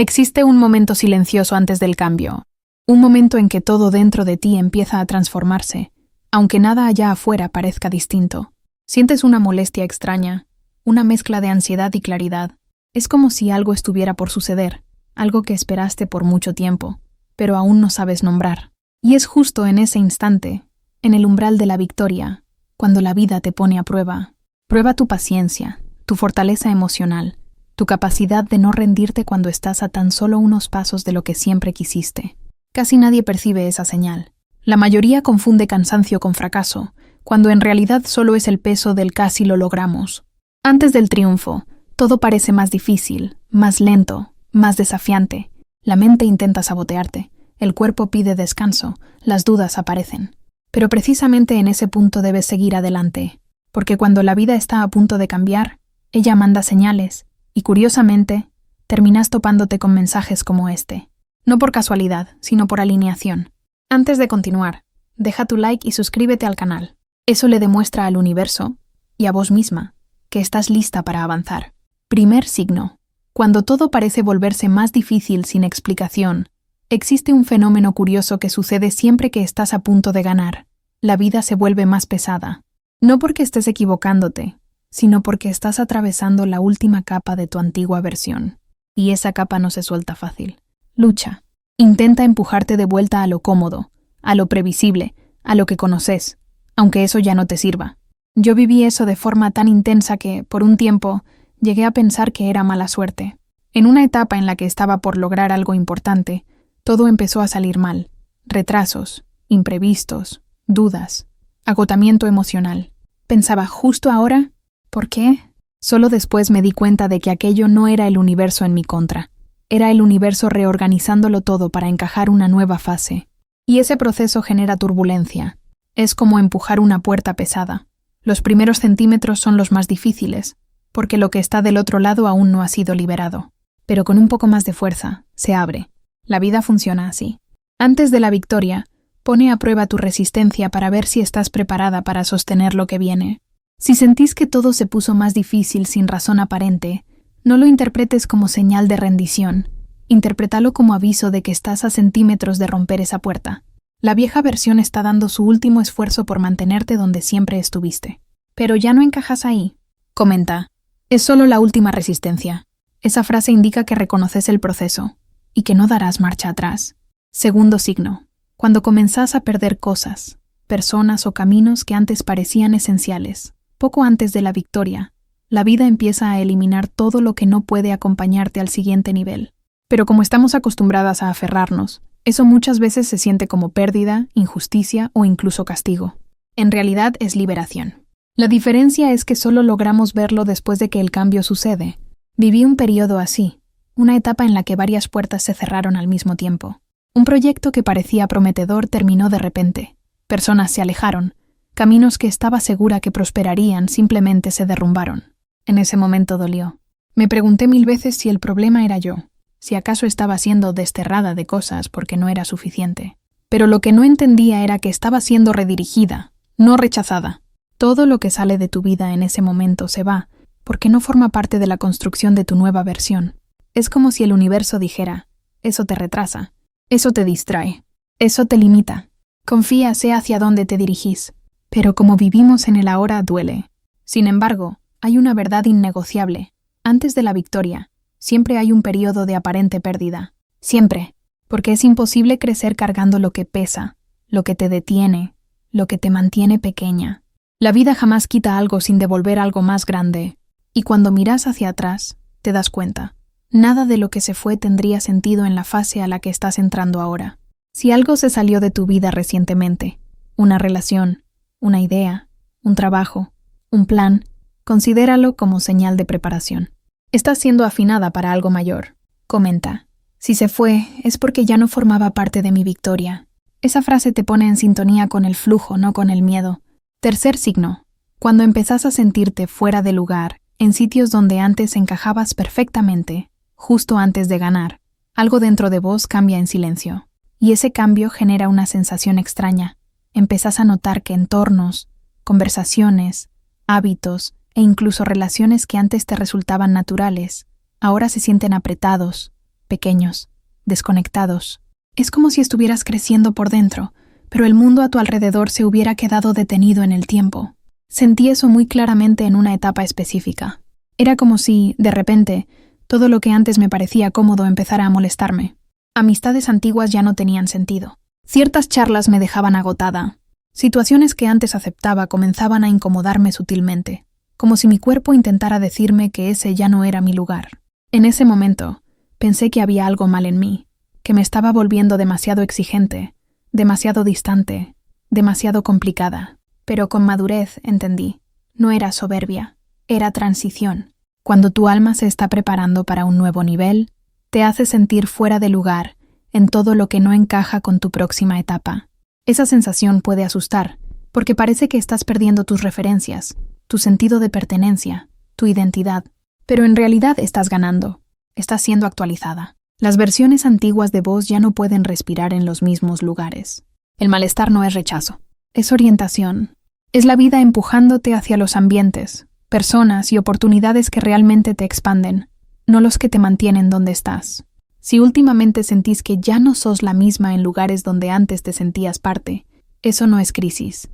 Existe un momento silencioso antes del cambio, un momento en que todo dentro de ti empieza a transformarse, aunque nada allá afuera parezca distinto. Sientes una molestia extraña, una mezcla de ansiedad y claridad. Es como si algo estuviera por suceder, algo que esperaste por mucho tiempo, pero aún no sabes nombrar. Y es justo en ese instante, en el umbral de la victoria, cuando la vida te pone a prueba. Prueba tu paciencia, tu fortaleza emocional, tu capacidad de no rendirte cuando estás a tan solo unos pasos de lo que siempre quisiste. Casi nadie percibe esa señal. La mayoría confunde cansancio con fracaso, cuando en realidad solo es el peso del casi lo logramos. Antes del triunfo, todo parece más difícil, más lento, más desafiante. La mente intenta sabotearte, el cuerpo pide descanso, las dudas aparecen. Pero precisamente en ese punto debes seguir adelante, porque cuando la vida está a punto de cambiar, ella manda señales, y curiosamente, terminas topándote con mensajes como este. No por casualidad, sino por alineación. Antes de continuar, deja tu like y suscríbete al canal. Eso le demuestra al universo, y a vos misma, que estás lista para avanzar. Primer signo. Cuando todo parece volverse más difícil sin explicación, existe un fenómeno curioso que sucede siempre que estás a punto de ganar. La vida se vuelve más pesada. No porque estés equivocándote, sino porque estás atravesando la última capa de tu antigua versión. Y esa capa no se suelta fácil. Lucha. Intenta empujarte de vuelta a lo cómodo, a lo previsible, a lo que conoces, aunque eso ya no te sirva. Yo viví eso de forma tan intensa que, por un tiempo, llegué a pensar que era mala suerte. En una etapa en la que estaba por lograr algo importante, todo empezó a salir mal. Retrasos, imprevistos, dudas, agotamiento emocional. Pensaba, ¿justo ahora? ¿Por qué? Solo después me di cuenta de que aquello no era el universo en mi contra. Era el universo reorganizándolo todo para encajar una nueva fase. Y ese proceso genera turbulencia. Es como empujar una puerta pesada. Los primeros centímetros son los más difíciles, porque lo que está del otro lado aún no ha sido liberado. Pero con un poco más de fuerza, se abre. La vida funciona así. Antes de la victoria, pone a prueba tu resistencia para ver si estás preparada para sostener lo que viene. Si sentís que todo se puso más difícil sin razón aparente, no lo interpretes como señal de rendición. Interprétalo como aviso de que estás a centímetros de romper esa puerta. La vieja versión está dando su último esfuerzo por mantenerte donde siempre estuviste. Pero ya no encajas ahí. Comenta. Es solo la última resistencia. Esa frase indica que reconoces el proceso y que no darás marcha atrás. Segundo signo. Cuando comenzás a perder cosas, personas o caminos que antes parecían esenciales, poco antes de la victoria, la vida empieza a eliminar todo lo que no puede acompañarte al siguiente nivel. Pero como estamos acostumbradas a aferrarnos, eso muchas veces se siente como pérdida, injusticia o incluso castigo. En realidad es liberación. La diferencia es que solo logramos verlo después de que el cambio sucede. Viví un periodo así, una etapa en la que varias puertas se cerraron al mismo tiempo. Un proyecto que parecía prometedor terminó de repente. Personas se alejaron. Caminos que estaba segura que prosperarían simplemente se derrumbaron. En ese momento dolió. Me pregunté 1000 veces si el problema era yo, si acaso estaba siendo desterrada de cosas porque no era suficiente. Pero lo que no entendía era que estaba siendo redirigida, no rechazada. Todo lo que sale de tu vida en ese momento se va, porque no forma parte de la construcción de tu nueva versión. Es como si el universo dijera, eso te retrasa, eso te distrae, eso te limita. Confía, sé hacia dónde te dirigís. Pero como vivimos en el ahora, duele. Sin embargo, hay una verdad innegociable. Antes de la victoria, siempre hay un periodo de aparente pérdida. Siempre. Porque es imposible crecer cargando lo que pesa, lo que te detiene, lo que te mantiene pequeña. La vida jamás quita algo sin devolver algo más grande. Y cuando miras hacia atrás, te das cuenta. Nada de lo que se fue tendría sentido en la fase a la que estás entrando ahora. Si algo se salió de tu vida recientemente, una relación, una idea, un trabajo, un plan, considéralo como señal de preparación. Estás siendo afinada para algo mayor. Comenta. Si se fue, es porque ya no formaba parte de mi victoria. Esa frase te pone en sintonía con el flujo, no con el miedo. Tercer signo. Cuando empezás a sentirte fuera de lugar, en sitios donde antes encajabas perfectamente, justo antes de ganar, algo dentro de vos cambia en silencio. Y ese cambio genera una sensación extraña. Empezás a notar que entornos, conversaciones, hábitos e incluso relaciones que antes te resultaban naturales, ahora se sienten apretados, pequeños, desconectados. Es como si estuvieras creciendo por dentro, pero el mundo a tu alrededor se hubiera quedado detenido en el tiempo. Sentí eso muy claramente en una etapa específica. Era como si, de repente, todo lo que antes me parecía cómodo empezara a molestarme. Amistades antiguas ya no tenían sentido. Ciertas charlas me dejaban agotada. Situaciones que antes aceptaba comenzaban a incomodarme sutilmente, como si mi cuerpo intentara decirme que ese ya no era mi lugar. En ese momento, pensé que había algo mal en mí, que me estaba volviendo demasiado exigente, demasiado distante, demasiado complicada. Pero con madurez entendí, no era soberbia, era transición. Cuando tu alma se está preparando para un nuevo nivel, te hace sentir fuera de lugar en todo lo que no encaja con tu próxima etapa. Esa sensación puede asustar, porque parece que estás perdiendo tus referencias, tu sentido de pertenencia, tu identidad. Pero en realidad estás ganando, estás siendo actualizada. Las versiones antiguas de vos ya no pueden respirar en los mismos lugares. El malestar no es rechazo, es orientación. Es la vida empujándote hacia los ambientes, personas y oportunidades que realmente te expanden, no los que te mantienen donde estás. Si últimamente sentís que ya no sos la misma en lugares donde antes te sentías parte, eso no es crisis.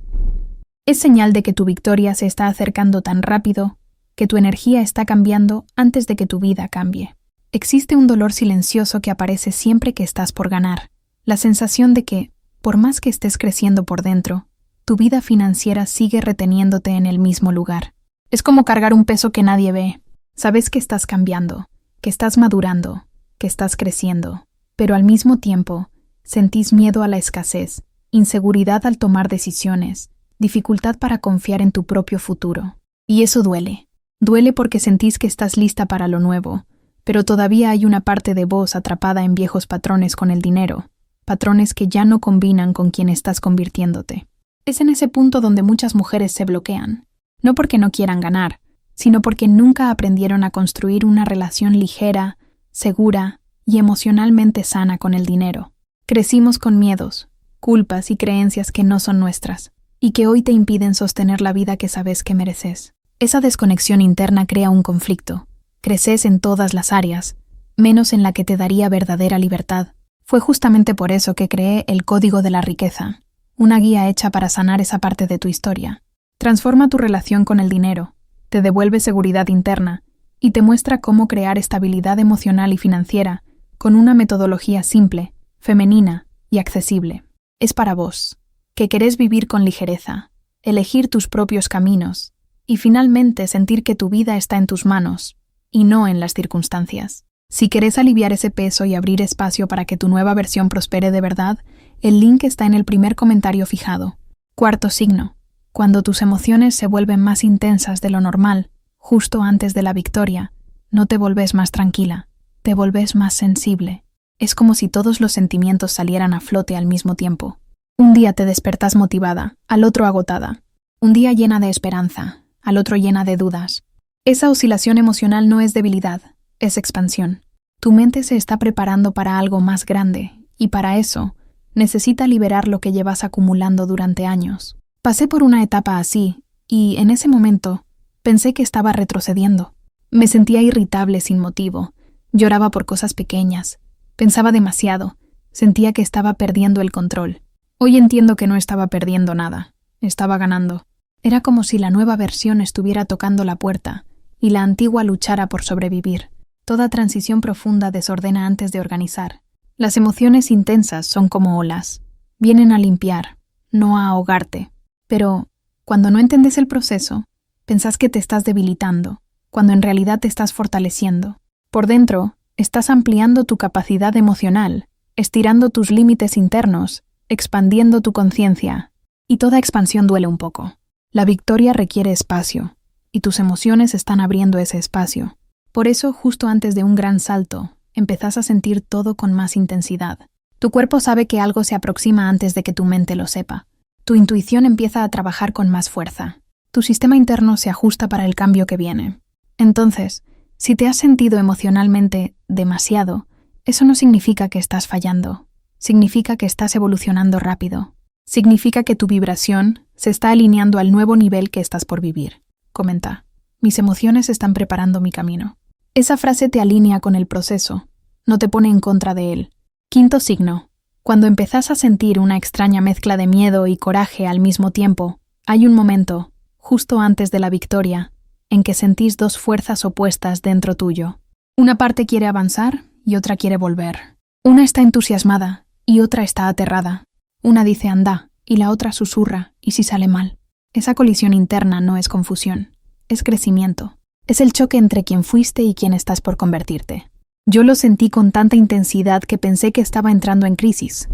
Es señal de que tu victoria se está acercando tan rápido, que tu energía está cambiando antes de que tu vida cambie. Existe un dolor silencioso que aparece siempre que estás por ganar, la sensación de que, por más que estés creciendo por dentro, tu vida financiera sigue reteniéndote en el mismo lugar. Es como cargar un peso que nadie ve. Sabes que estás cambiando, que estás madurando, que estás creciendo, pero al mismo tiempo sentís miedo a la escasez, inseguridad al tomar decisiones, dificultad para confiar en tu propio futuro. Y eso duele. Duele porque sentís que estás lista para lo nuevo, pero todavía hay una parte de vos atrapada en viejos patrones con el dinero, patrones que ya no combinan con quien estás convirtiéndote. Es en ese punto donde muchas mujeres se bloquean, no porque no quieran ganar, sino porque nunca aprendieron a construir una relación ligera, segura y emocionalmente sana con el dinero. Crecimos con miedos, culpas y creencias que no son nuestras, y que hoy te impiden sostener la vida que sabes que mereces. Esa desconexión interna crea un conflicto. Creces en todas las áreas, menos en la que te daría verdadera libertad. Fue justamente por eso que creé el Código de la Riqueza, una guía hecha para sanar esa parte de tu historia. Transforma tu relación con el dinero, te devuelve seguridad interna y te muestra cómo crear estabilidad emocional y financiera con una metodología simple, femenina y accesible. Es para vos, que querés vivir con ligereza, elegir tus propios caminos y finalmente sentir que tu vida está en tus manos y no en las circunstancias. Si querés aliviar ese peso y abrir espacio para que tu nueva versión prospere de verdad, el link está en el primer comentario fijado. Cuarto signo. Cuando tus emociones se vuelven más intensas de lo normal, justo antes de la victoria, no te volvés más tranquila, te volvés más sensible. Es como si todos los sentimientos salieran a flote al mismo tiempo. Un día te despertás motivada, al otro agotada. Un día llena de esperanza, al otro llena de dudas. Esa oscilación emocional no es debilidad, es expansión. Tu mente se está preparando para algo más grande, y para eso, necesita liberar lo que llevas acumulando durante años. Pasé por una etapa así, y en ese momento, pensé que estaba retrocediendo. Me sentía irritable sin motivo, lloraba por cosas pequeñas, pensaba demasiado, sentía que estaba perdiendo el control. Hoy entiendo que no estaba perdiendo nada, estaba ganando. Era como si la nueva versión estuviera tocando la puerta, y la antigua luchara por sobrevivir. Toda transición profunda desordena antes de organizar. Las emociones intensas son como olas. Vienen a limpiar, no a ahogarte. Pero, cuando no entiendes el proceso, pensás que te estás debilitando, cuando en realidad te estás fortaleciendo. Por dentro, estás ampliando tu capacidad emocional, estirando tus límites internos, expandiendo tu conciencia. Y toda expansión duele un poco. La victoria requiere espacio, y tus emociones están abriendo ese espacio. Por eso, justo antes de un gran salto, empezás a sentir todo con más intensidad. Tu cuerpo sabe que algo se aproxima antes de que tu mente lo sepa. Tu intuición empieza a trabajar con más fuerza. Tu sistema interno se ajusta para el cambio que viene. Entonces, si te has sentido emocionalmente demasiado, eso no significa que estás fallando. Significa que estás evolucionando rápido. Significa que tu vibración se está alineando al nuevo nivel que estás por vivir. Comenta. Mis emociones están preparando mi camino. Esa frase te alinea con el proceso. no te pone en contra de él. Quinto signo. Cuando empezás a sentir una extraña mezcla de miedo y coraje al mismo tiempo, hay un momento, justo antes de la victoria, en que sentís dos fuerzas opuestas dentro tuyo. Una parte quiere avanzar y otra quiere volver. Una está entusiasmada y otra está aterrada. Una dice anda y la otra susurra y si sale mal. Esa colisión interna no es confusión, es crecimiento. Es el choque entre quien fuiste y quien estás por convertirte. Yo lo sentí con tanta intensidad que pensé que estaba entrando en crisis.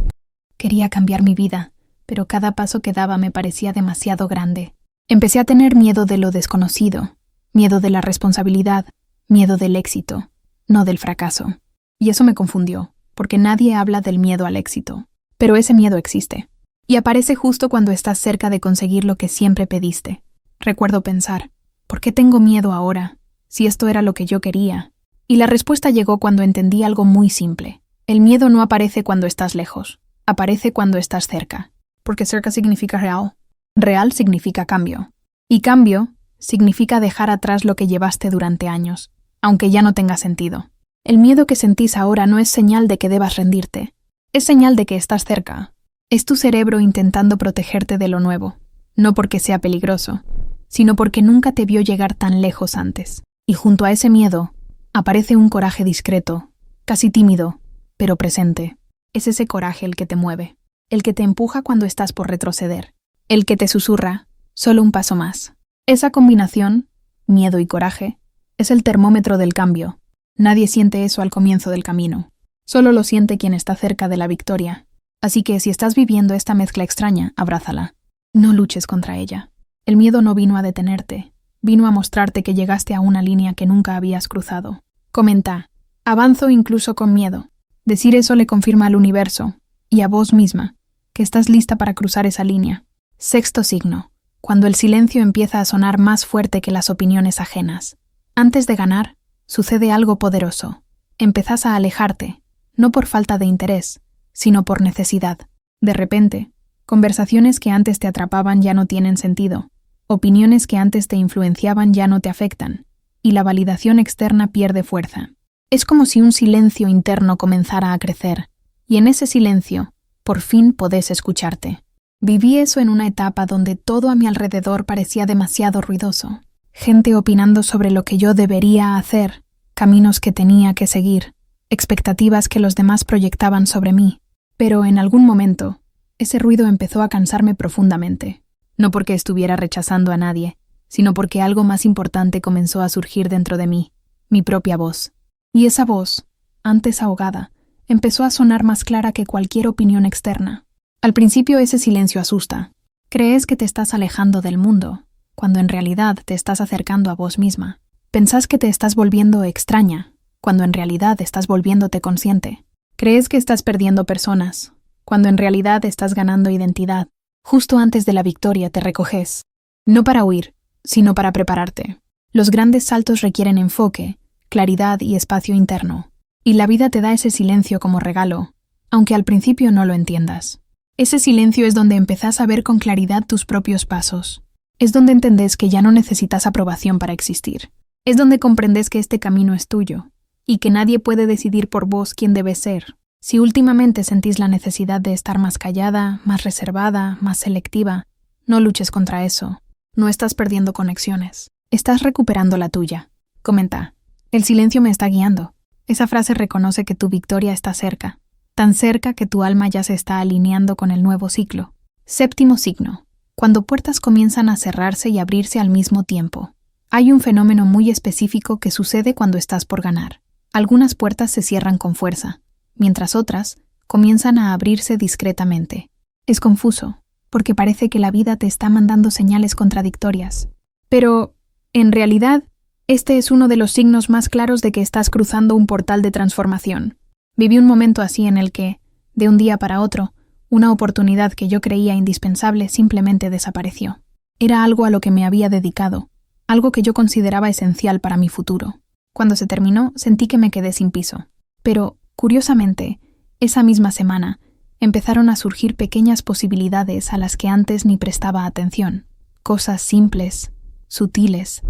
Quería cambiar mi vida, pero cada paso que daba me parecía demasiado grande. Empecé a tener miedo de lo desconocido, miedo de la responsabilidad, miedo del éxito, no del fracaso. Y eso me confundió, porque nadie habla del miedo al éxito. Pero ese miedo existe. Y aparece justo cuando estás cerca de conseguir lo que siempre pediste. Recuerdo pensar, ¿por qué tengo miedo ahora, si esto era lo que yo quería? Y la respuesta llegó cuando entendí algo muy simple. El miedo no aparece cuando estás lejos, aparece cuando estás cerca. Porque cerca significa real. Real significa cambio. Y cambio significa dejar atrás lo que llevaste durante años, aunque ya no tenga sentido. El miedo que sentís ahora no es señal de que debas rendirte. Es señal de que estás cerca. Es tu cerebro intentando protegerte de lo nuevo. No porque sea peligroso, sino porque nunca te vio llegar tan lejos antes. Y junto a ese miedo, aparece un coraje discreto, casi tímido, pero presente. Es ese coraje el que te mueve, el que te empuja cuando estás por retroceder, el que te susurra, solo un paso más. Esa combinación, miedo y coraje, es el termómetro del cambio. Nadie siente eso al comienzo del camino. Solo lo siente quien está cerca de la victoria. Así que si estás viviendo esta mezcla extraña, abrázala. No luches contra ella. El miedo no vino a detenerte. Vino a mostrarte que llegaste a una línea que nunca habías cruzado. Comenta, avanzo incluso con miedo. Decir eso le confirma al universo, y a vos misma, que estás lista para cruzar esa línea. Sexto signo. Cuando el silencio empieza a sonar más fuerte que las opiniones ajenas. Antes de ganar, sucede algo poderoso. Empezás a alejarte, no por falta de interés, sino por necesidad. De repente, conversaciones que antes te atrapaban ya no tienen sentido. Opiniones que antes te influenciaban ya no te afectan, y la validación externa pierde fuerza. Es como si un silencio interno comenzara a crecer, y en ese silencio, por fin podés escucharte. Viví eso en una etapa donde todo a mi alrededor parecía demasiado ruidoso. Gente opinando sobre lo que yo debería hacer, caminos que tenía que seguir, expectativas que los demás proyectaban sobre mí. Pero en algún momento, ese ruido empezó a cansarme profundamente. No porque estuviera rechazando a nadie, sino porque algo más importante comenzó a surgir dentro de mí, mi propia voz. Y esa voz, antes ahogada, empezó a sonar más clara que cualquier opinión externa. Al principio ese silencio asusta. Crees que te estás alejando del mundo, cuando en realidad te estás acercando a vos misma. Pensás que te estás volviendo extraña, cuando en realidad estás volviéndote consciente. Crees que estás perdiendo personas, cuando en realidad estás ganando identidad. Justo antes de la victoria te recoges, no para huir, sino para prepararte. Los grandes saltos requieren enfoque, claridad y espacio interno, y la vida te da ese silencio como regalo, aunque al principio no lo entiendas. Ese silencio es donde empezás a ver con claridad tus propios pasos. Es donde entendés que ya no necesitas aprobación para existir. Es donde comprendes que este camino es tuyo, y que nadie puede decidir por vos quién debes ser. Si últimamente sentís la necesidad de estar más callada, más reservada, más selectiva, no luches contra eso. No estás perdiendo conexiones. Estás recuperando la tuya. Comenta, el silencio me está guiando. Esa frase reconoce que tu victoria está cerca. Tan cerca que tu alma ya se está alineando con el nuevo ciclo. Séptimo signo. Cuando puertas comienzan a cerrarse y abrirse al mismo tiempo. Hay un fenómeno muy específico que sucede cuando estás por ganar. Algunas puertas se cierran con fuerza, mientras otras comienzan a abrirse discretamente. Es confuso, porque parece que la vida te está mandando señales contradictorias. Pero, en realidad, este es uno de los signos más claros de que estás cruzando un portal de transformación. Viví un momento así en el que, de un día para otro, una oportunidad que yo creía indispensable simplemente desapareció. Era algo a lo que me había dedicado, algo que yo consideraba esencial para mi futuro. Cuando se terminó, sentí que me quedé sin piso. Pero, curiosamente, esa misma semana, empezaron a surgir pequeñas posibilidades a las que antes ni prestaba atención. Cosas simples, sutiles,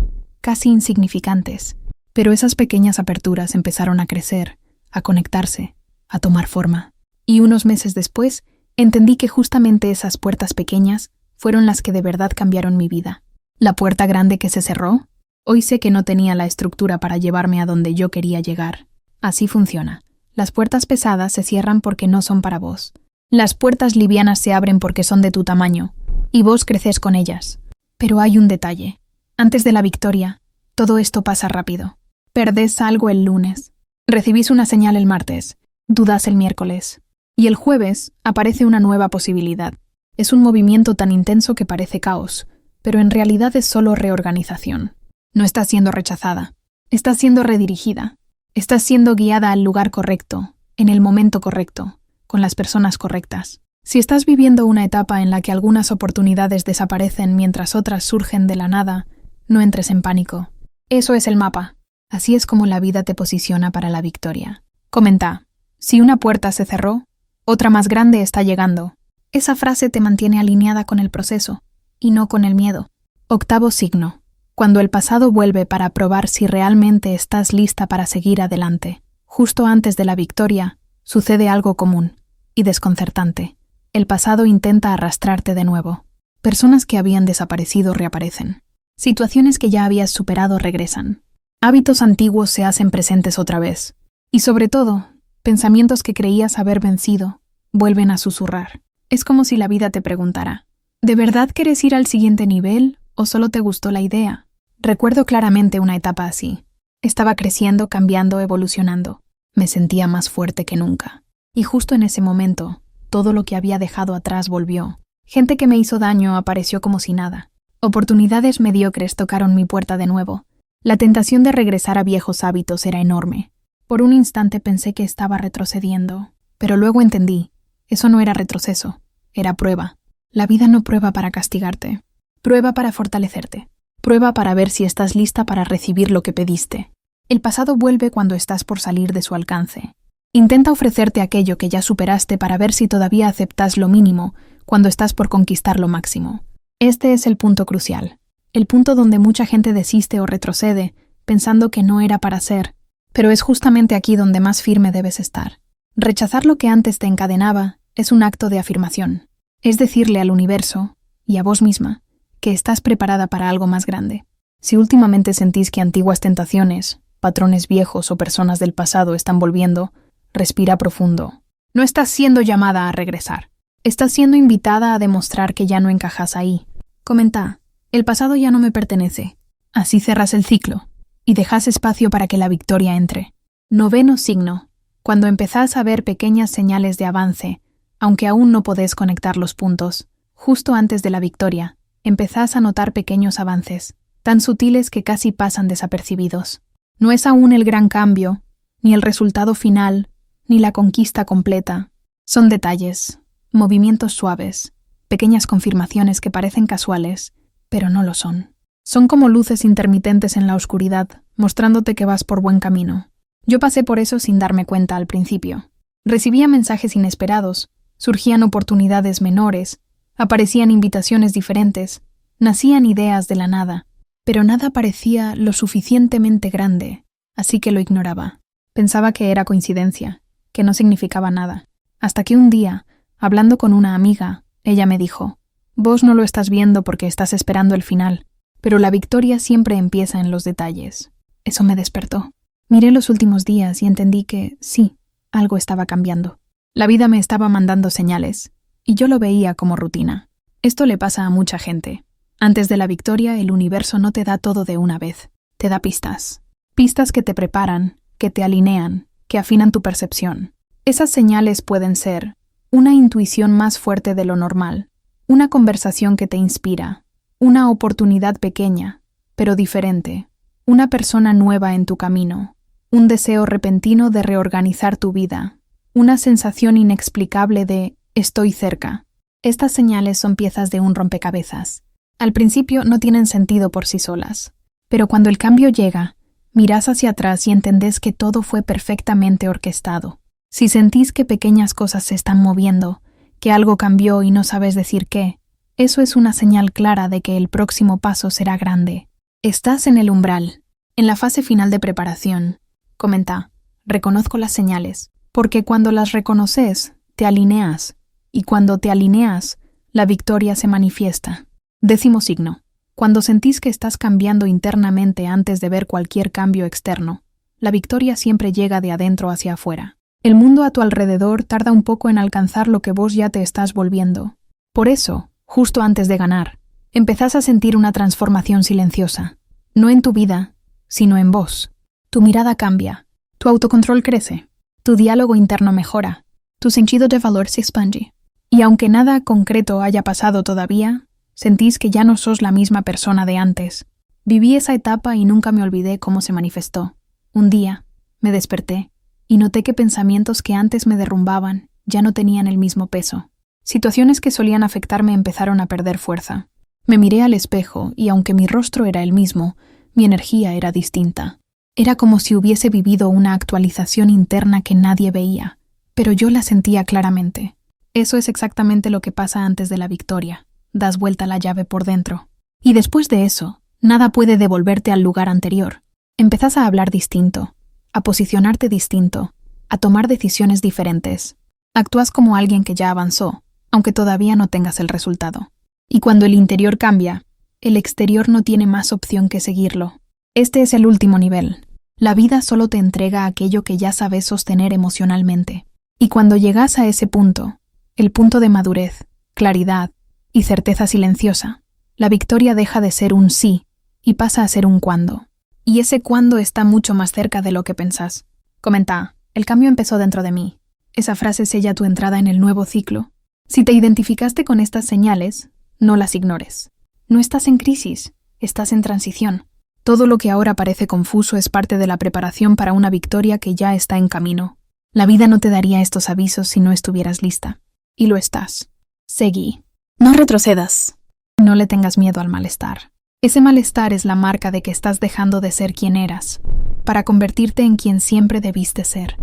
casi insignificantes. Pero esas pequeñas aperturas empezaron a crecer, a conectarse, a tomar forma. Y unos meses después, entendí que justamente esas puertas pequeñas fueron las que de verdad cambiaron mi vida. La puerta grande que se cerró, hoy sé que no tenía la estructura para llevarme a donde yo quería llegar. Así funciona. Las puertas pesadas se cierran porque no son para vos. Las puertas livianas se abren porque son de tu tamaño, y vos creces con ellas. Pero hay un detalle. Antes de la victoria, todo esto pasa rápido. Perdés algo el lunes, recibís una señal el martes, dudás el miércoles, y el jueves aparece una nueva posibilidad. Es un movimiento tan intenso que parece caos, pero en realidad es solo reorganización. No estás siendo rechazada, estás siendo redirigida, estás siendo guiada al lugar correcto, en el momento correcto, con las personas correctas. Si estás viviendo una etapa en la que algunas oportunidades desaparecen mientras otras surgen de la nada, no entres en pánico. Eso es el mapa. Así es como la vida te posiciona para la victoria. Comenta, si una puerta se cerró, otra más grande está llegando. Esa frase te mantiene alineada con el proceso, y no con el miedo. Octavo signo. Cuando el pasado vuelve para probar si realmente estás lista para seguir adelante. Justo antes de la victoria, sucede algo común y desconcertante. El pasado intenta arrastrarte de nuevo. Personas que habían desaparecido reaparecen. Situaciones que ya habías superado regresan. Hábitos antiguos se hacen presentes otra vez. Y sobre todo, pensamientos que creías haber vencido vuelven a susurrar. Es como si la vida te preguntara, ¿de verdad quieres ir al siguiente nivel o solo te gustó la idea? Recuerdo claramente una etapa así. Estaba creciendo, cambiando, evolucionando. Me sentía más fuerte que nunca. Y justo en ese momento, todo lo que había dejado atrás volvió. Gente que me hizo daño apareció como si nada. Oportunidades mediocres tocaron mi puerta de nuevo. La tentación de regresar a viejos hábitos era enorme. Por un instante pensé que estaba retrocediendo, pero luego entendí. Eso no era retroceso, era prueba. La vida no prueba para castigarte. Prueba para fortalecerte. Prueba para ver si estás lista para recibir lo que pediste. El pasado vuelve cuando estás por salir de su alcance. Intenta ofrecerte aquello que ya superaste para ver si todavía aceptas lo mínimo cuando estás por conquistar lo máximo. Este es el punto crucial. El punto donde mucha gente desiste o retrocede, pensando que no era para ser. Pero es justamente aquí donde más firme debes estar. Rechazar lo que antes te encadenaba es un acto de afirmación. Es decirle al universo, y a vos misma, que estás preparada para algo más grande. Si últimamente sentís que antiguas tentaciones, patrones viejos o personas del pasado están volviendo, respira profundo. No estás siendo llamada a regresar. Estás siendo invitada a demostrar que ya no encajas ahí. Comenta, el pasado ya no me pertenece. Así cerras el ciclo y dejas espacio para que la victoria entre. Noveno signo. Cuando empezás a ver pequeñas señales de avance, aunque aún no podés conectar los puntos, justo antes de la victoria, empezás a notar pequeños avances, tan sutiles que casi pasan desapercibidos. No es aún el gran cambio, ni el resultado final, ni la conquista completa. Son detalles, movimientos suaves, pequeñas confirmaciones que parecen casuales, pero no lo son. Son como luces intermitentes en la oscuridad, mostrándote que vas por buen camino. Yo pasé por eso sin darme cuenta al principio. Recibía mensajes inesperados, surgían oportunidades menores, aparecían invitaciones diferentes, nacían ideas de la nada, pero nada parecía lo suficientemente grande, así que lo ignoraba. Pensaba que era coincidencia, que no significaba nada, hasta que un día, hablando con una amiga, ella me dijo, «Vos no lo estás viendo porque estás esperando el final, pero la victoria siempre empieza en los detalles». Eso me despertó. Miré los últimos días y entendí que, sí, algo estaba cambiando. La vida me estaba mandando señales, y yo lo veía como rutina. Esto le pasa a mucha gente. Antes de la victoria, el universo no te da todo de una vez. Te da pistas. Pistas que te preparan, que te alinean, que afinan tu percepción. Esas señales pueden ser una intuición más fuerte de lo normal, una conversación que te inspira, una oportunidad pequeña, pero diferente, una persona nueva en tu camino, un deseo repentino de reorganizar tu vida, una sensación inexplicable de «estoy cerca». Estas señales son piezas de un rompecabezas. Al principio no tienen sentido por sí solas, pero cuando el cambio llega, mirás hacia atrás y entendés que todo fue perfectamente orquestado. Si sentís que pequeñas cosas se están moviendo, que algo cambió y no sabes decir qué, eso es una señal clara de que el próximo paso será grande. Estás en el umbral, en la fase final de preparación. Comenta, reconozco las señales, porque cuando las reconoces, te alineas, y cuando te alineas, la victoria se manifiesta. 10º signo. Cuando sentís que estás cambiando internamente antes de ver cualquier cambio externo, la victoria siempre llega de adentro hacia afuera. El mundo a tu alrededor tarda un poco en alcanzar lo que vos ya te estás volviendo. Por eso, justo antes de ganar, empezás a sentir una transformación silenciosa. No en tu vida, sino en vos. Tu mirada cambia, tu autocontrol crece, tu diálogo interno mejora, tu sentido de valor se expande. Y aunque nada concreto haya pasado todavía, sentís que ya no sos la misma persona de antes. Viví esa etapa y nunca me olvidé cómo se manifestó. Un día, me desperté y noté que pensamientos que antes me derrumbaban ya no tenían el mismo peso. Situaciones que solían afectarme empezaron a perder fuerza. Me miré al espejo y aunque mi rostro era el mismo, mi energía era distinta. Era como si hubiese vivido una actualización interna que nadie veía, pero yo la sentía claramente. Eso es exactamente lo que pasa antes de la victoria. Das vuelta la llave por dentro. Y después de eso, nada puede devolverte al lugar anterior. Empezás a hablar distinto, a posicionarte distinto, a tomar decisiones diferentes. Actúas como alguien que ya avanzó, aunque todavía no tengas el resultado. Y cuando el interior cambia, el exterior no tiene más opción que seguirlo. Este es el último nivel. La vida solo te entrega aquello que ya sabes sostener emocionalmente. Y cuando llegas a ese punto, el punto de madurez, claridad y certeza silenciosa, la victoria deja de ser un sí y pasa a ser un cuándo. Y ese cuándo está mucho más cerca de lo que pensás. Comenta, el cambio empezó dentro de mí. Esa frase sella tu entrada en el nuevo ciclo. Si te identificaste con estas señales, no las ignores. No estás en crisis, estás en transición. Todo lo que ahora parece confuso es parte de la preparación para una victoria que ya está en camino. La vida no te daría estos avisos si no estuvieras lista. Y lo estás. Seguí. No retrocedas. No le tengas miedo al malestar. Ese malestar es la marca de que estás dejando de ser quien eras, para convertirte en quien siempre debiste ser.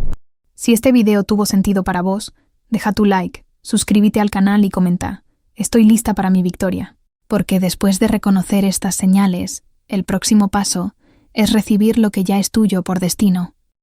Si este video tuvo sentido para vos, deja tu like, suscríbete al canal y comenta. Estoy lista para mi victoria. Porque después de reconocer estas señales, el próximo paso es recibir lo que ya es tuyo por destino.